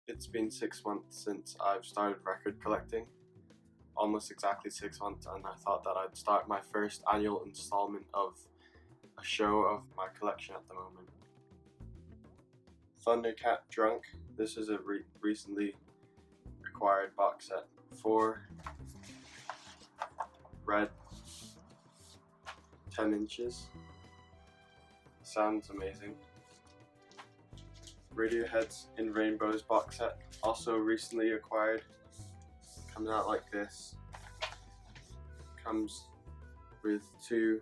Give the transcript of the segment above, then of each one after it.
It's been 6 months since I've started record collecting, almost exactly 6 months, and I thought that I'd start my first annual installment of a show of my collection at the moment. Thundercat Drunk. This is a recently acquired box set. 4 red 10 inches. Sounds amazing. Radiohead's In Rainbows box set, also recently acquired. Comes out like this. Comes with 2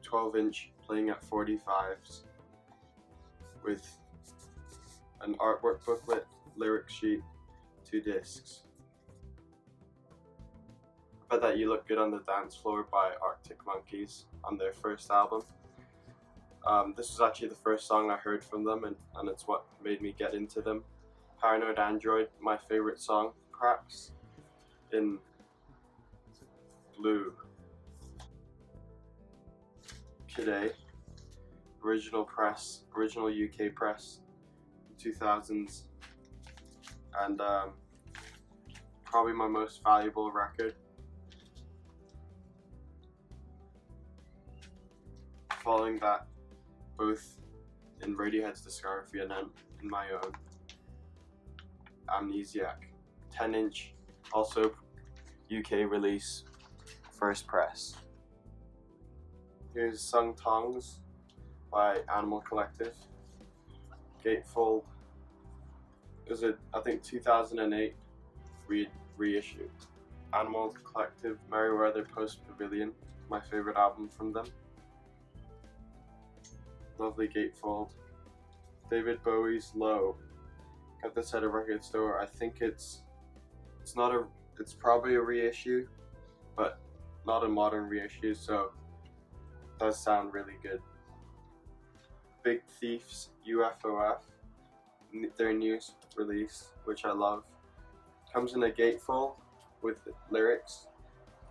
12-inch playing at 45s with an artwork booklet, lyric sheet, 2 discs. I Bet That You Look Good on the Dancefloor by Arctic Monkeys on their first album. This was actually the first song I heard from them, and it's what made me get into them. Paranoid Android, my favorite song, perhaps, in blue. Today, original UK press, 2000s, and probably my most valuable record. Following that, both in Radiohead's discography and then in my own, Amnesiac, 10-inch, also UK release, first press. Here's Sung Tongs by Animal Collective. Gatefold. It was I think 2008 reissue. Animal Collective, Merriweather Post Pavilion, my favorite album from them. Lovely gatefold. David Bowie's Low. Got this at a record store. I think it's probably a reissue, but not a modern reissue, so it does sound really good. Big Thief's U.F.O.F, their newest release, which I love. Comes in a gatefold with lyrics,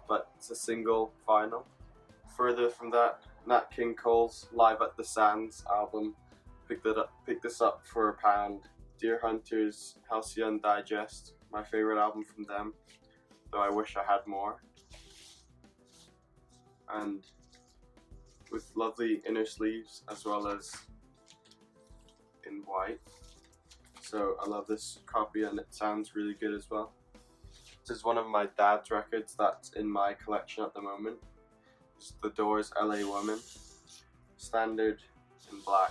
but it's a single vinyl. Further from that, Nat King Cole's Live at the Sands album. Picked this up for £1. Deerhunter's Halcyon Digest, my favorite album from them, though I wish I had more. And with lovely inner sleeves as well as in white. So I love this copy and it sounds really good as well. This is one of my dad's records that's in my collection at the moment. It's The Doors' LA Woman, standard in black.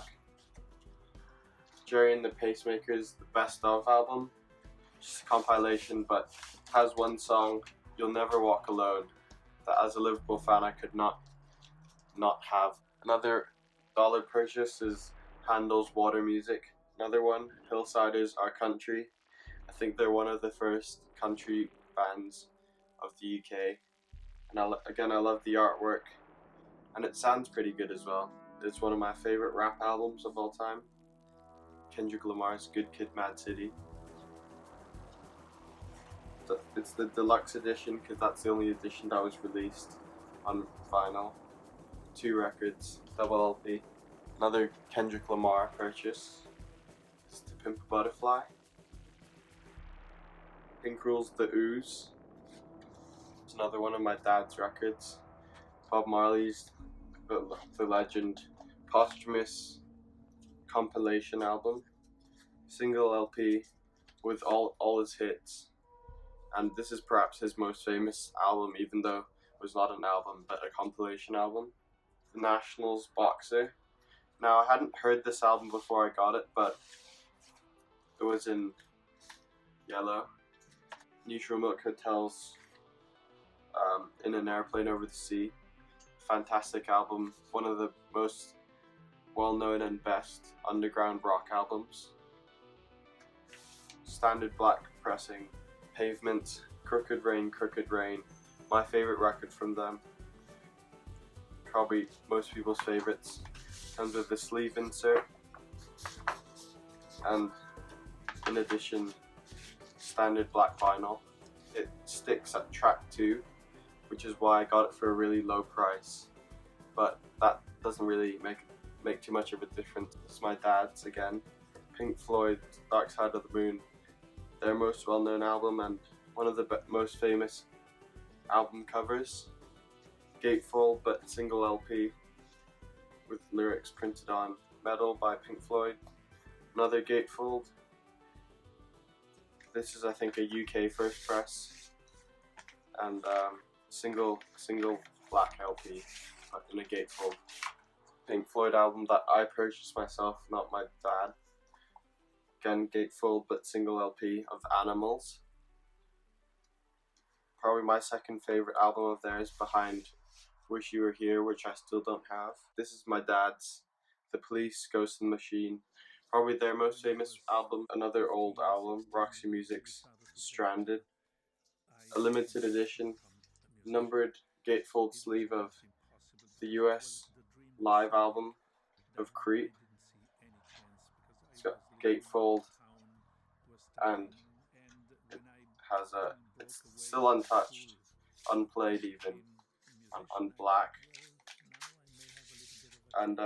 Gerry and the Pacemakers, the Best Of album, just a compilation, but has one song, You'll Never Walk Alone, that as a Liverpool fan I could not have. Another dollar purchase is Handel's Water Music. Another one, Hillsiders, Our Country. I think they're one of the first country bands of the UK. And I love the artwork, and it sounds pretty good as well. It's one of my favorite rap albums of all time. Kendrick Lamar's Good Kid, Mad City. It's the deluxe edition because that's the only edition that was released on vinyl. 2 records, double LP. Another Kendrick Lamar purchase. It's To Pimp a Butterfly. Krule's The Ooze. It's another one of my dad's records. Bob Marley's The Legend posthumous compilation album. Single LP with all his hits. And this is perhaps his most famous album, even though it was not an album, but a compilation album. The National's Boxer. Now, I hadn't heard this album before I got it, but it was in yellow. Neutral Milk Hotel's In an Aeroplane Over the Sea. Fantastic album, one of the most well-known and best underground rock albums. Standard black pressing. Pavement, Crooked Rain, my favorite record from them. Probably most people's favorites. Comes with the sleeve insert, and in addition, standard black vinyl. It sticks at track 2, which is why I got it for a really low price, but that doesn't really make too much of a difference. It's my dad's again. Pink Floyd's Dark Side of the Moon, their most well-known album and one of the most famous album covers. Gatefold but single LP with lyrics printed on Meddle by Pink Floyd. Another gatefold. This is, I think, a UK first press, and single black LP in a gatefold. Pink Floyd album that I purchased myself, not my dad. Again, gatefold but single LP of Animals. Probably my second favorite album of theirs, behind Wish You Were Here, which I still don't have. This is my dad's, The Police, Ghost in the Machine. Probably their most famous album, another old album, Roxy Music's Stranded. A limited edition, numbered gatefold sleeve of the US live album of Krule. It's got gatefold and it has it's still untouched, unplayed even, on black. And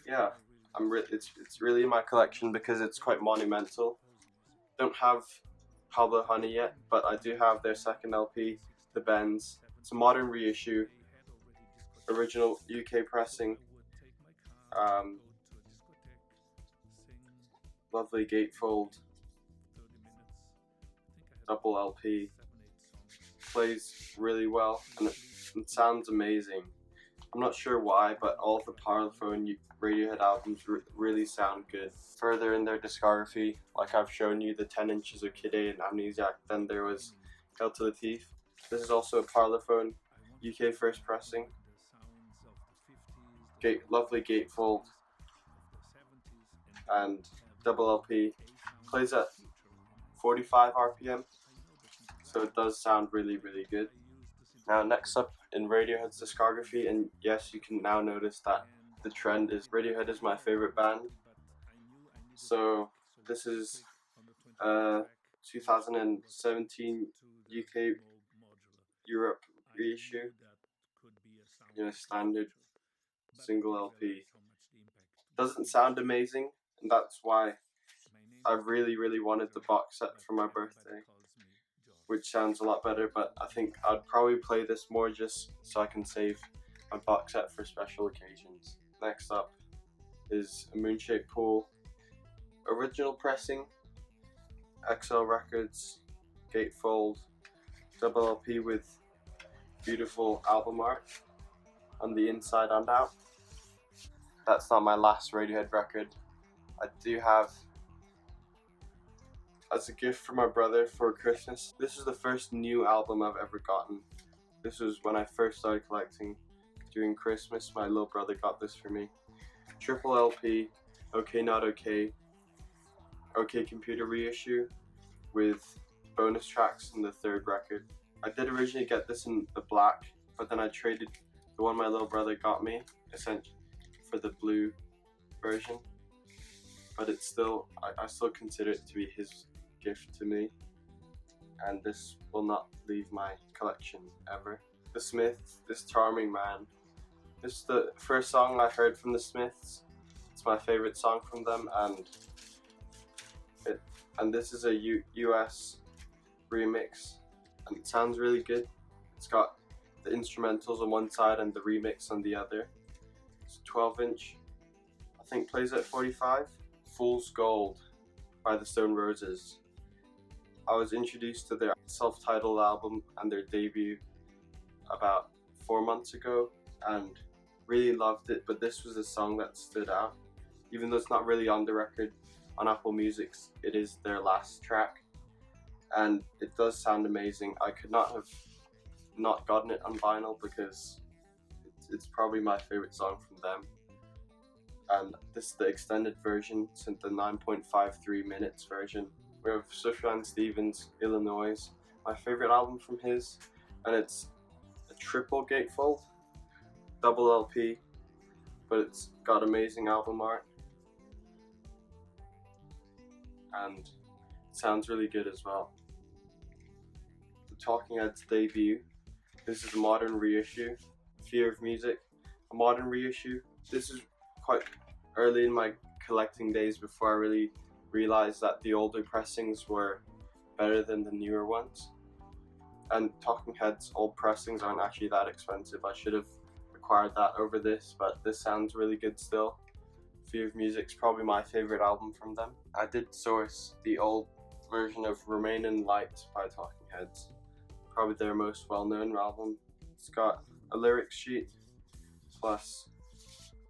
yeah, it's really in my collection because it's quite monumental. Don't have Pablo Honey yet, but I do have their second LP, The Bends. It's a modern reissue, original UK pressing. Lovely gatefold, double LP. Plays really well and it sounds amazing. I'm not sure why, but all of the Parlophone Radiohead albums really sound good. Further in their discography, like I've shown you, the 10 Inches of Kid A and Amnesiac, then there was Hail to the Thief. This is also a Parlophone UK first pressing. Lovely gatefold and double LP. Plays at 45 RPM, so it does sound really good. Now next up in Radiohead's discography, and yes, you can now notice that the trend is Radiohead is my favorite band. So this is 2017 UK Europe reissue, standard single LP. Doesn't sound amazing, and that's why I really wanted the box set for my birthday, which sounds a lot better, but I think I'd probably play this more just so I can save my box set for special occasions. Next up is a Moonshaped Pool, original pressing, XL Records, gatefold, double LP with beautiful album art on the inside and out. That's not my last Radiohead record. I do have, as a gift for my brother for Christmas, this is the first new album I've ever gotten. This was when I first started collecting. During Christmas, my little brother got this for me. Triple LP, OK Not OK, OK Computer reissue with bonus tracks in the third record. I did originally get this in the black, but then I traded the one my little brother got me, essentially, for the blue version. But it's still, I still consider it to be his gift to me, and this will not leave my collection ever. The Smiths, This Charming Man. This is the first song I heard from the Smiths. It's my favorite song from them, and this is a US remix, and it sounds really good. It's got the instrumentals on one side and the remix on the other. It's a 12-inch, I think plays at 45. Fool's Gold by the Stone Roses. I was introduced to their self-titled album and their debut about 4 months ago and really loved it, but this was a song that stood out. Even though it's not really on the record on Apple Music, it is their last track and it does sound amazing. I could not have not gotten it on vinyl because it's probably my favorite song from them. And this is the extended version, it's the 9.53 minutes version. We have Sufjan Stevens, Illinois, my favorite album from his, and it's a triple gatefold, double LP, but it's got amazing album art, and it sounds really good as well. The Talking Heads debut, this is a modern reissue, Fear of Music, a modern reissue. This is quite early in my collecting days before I really realized that the older pressings were better than the newer ones. And Talking Heads old pressings aren't actually that expensive. I should have acquired that over this, but this sounds really good still. Fear of Music's probably my favorite album from them. I did source the old version of Remain in Light by Talking Heads, probably their most well-known album. It's got a lyrics sheet plus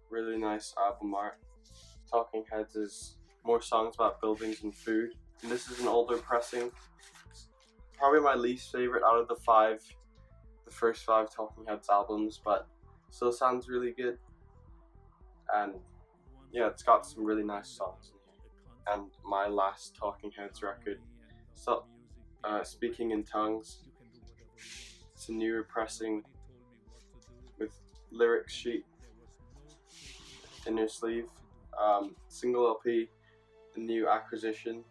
really nice album art. Talking Heads is more songs about buildings and food, and this is an older pressing. Probably my least favorite out of the first five Talking Heads albums, but still sounds really good. And yeah, it's got some really nice songs in here. And my last Talking Heads record, so Speaking in Tongs. It's a newer pressing with lyrics sheet, inner sleeve, single LP, a new acquisition.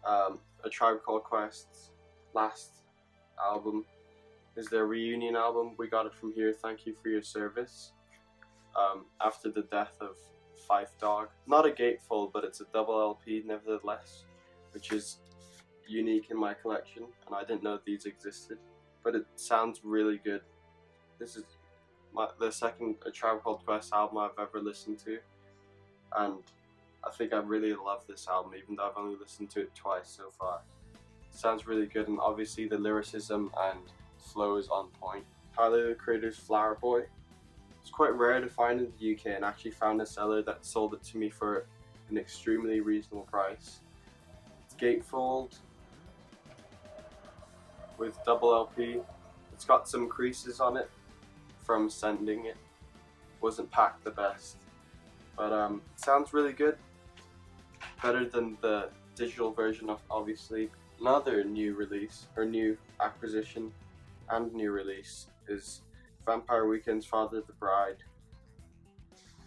A Tribe Called Quest's last album is their reunion album. We got it from here. Thank you for your service. After the death of Fife Dog, not a gatefold, but it's a double LP nevertheless, which is unique in my collection, and I didn't know these existed. But it sounds really good. This is the second A Tribe Called Quest album I've ever listened to, and I think I really love this album, even though I've only listened to it twice so far. It sounds really good, and obviously the lyricism and flow is on point. Tyler, the Creator's Flower Boy. It's quite rare to find in the UK, and actually found a seller that sold it to me for an extremely reasonable price. It's gatefold with double LP. It's got some creases on it from sending it. Wasn't packed the best, but it sounds really good. Better than the digital version of, obviously. Another new release, or new acquisition and new release, is Vampire Weekend's Father the Bride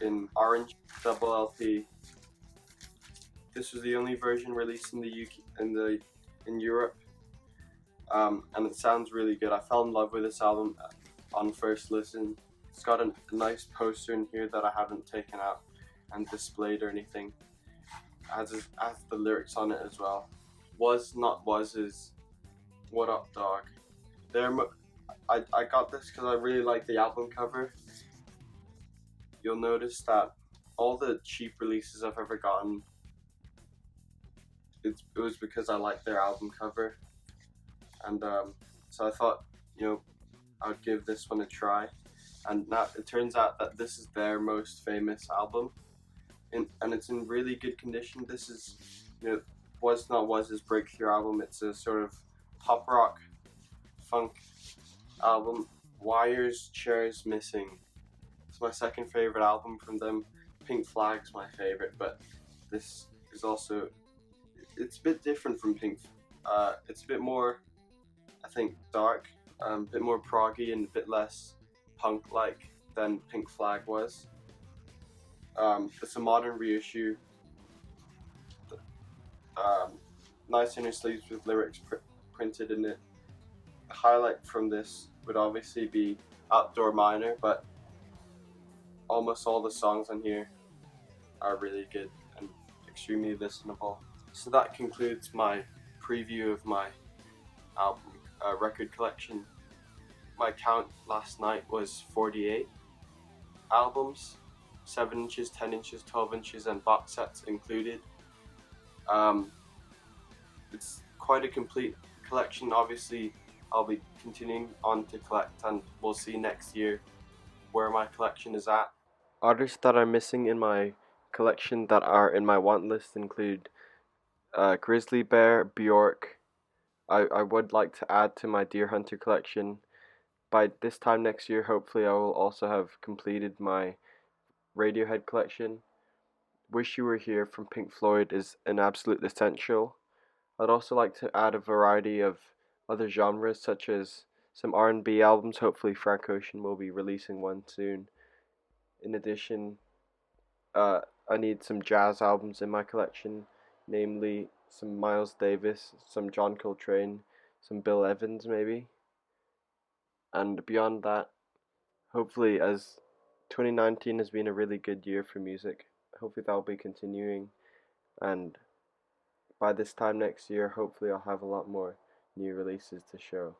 in orange double LP. This was the only version released in the UK, in Europe, and it sounds really good. I fell in love with this album on first listen. It's got a nice poster in here that I haven't taken out and displayed or anything. Has the lyrics on it as well. Was Not Was is What Up Dog. I got this because I really like the album cover. You'll notice that all the cheap releases I've ever gotten, it was because I like their album cover, and so I thought, I would give this one a try. And now it turns out that this is their most famous album, and it's in really good condition. This is, Was Not Was his breakthrough album. It's a sort of pop rock, funk album. Wires, Chairs Missing. It's my second favorite album from them. Pink Flag's my favorite, but this is also, it's a bit different from Pink. It's a bit more, I think, dark, a bit more proggy and a bit less punk-like than Pink Flag was. It's a modern reissue. Nice inner sleeves with lyrics printed in it. The highlight from this would obviously be Outdoor Miner, but almost all the songs on here are really good and extremely listenable. So that concludes my preview of my album record collection. My count last night was 48 albums, 7 inches, 10 inches, 12 inches, and box sets included. It's quite a complete collection. Obviously, I'll be continuing on to collect, and we'll see next year where my collection is at. Artists that are missing in my collection that are in my want list include Grizzly Bear, Bjork. I would like to add to my Deerhunter collection. By this time next year, hopefully I will also have completed my Radiohead collection. Wish You Were Here from Pink Floyd is an absolute essential. I'd also like to add a variety of other genres, such as some R&B albums. Hopefully Frank Ocean will be releasing one soon. In addition, I need some jazz albums in my collection, namely some Miles Davis, some John Coltrane, some Bill Evans maybe. And beyond that, hopefully, as 2019 has been a really good year for music, hopefully that'll be continuing, and by this time next year, hopefully I'll have a lot more new releases to show.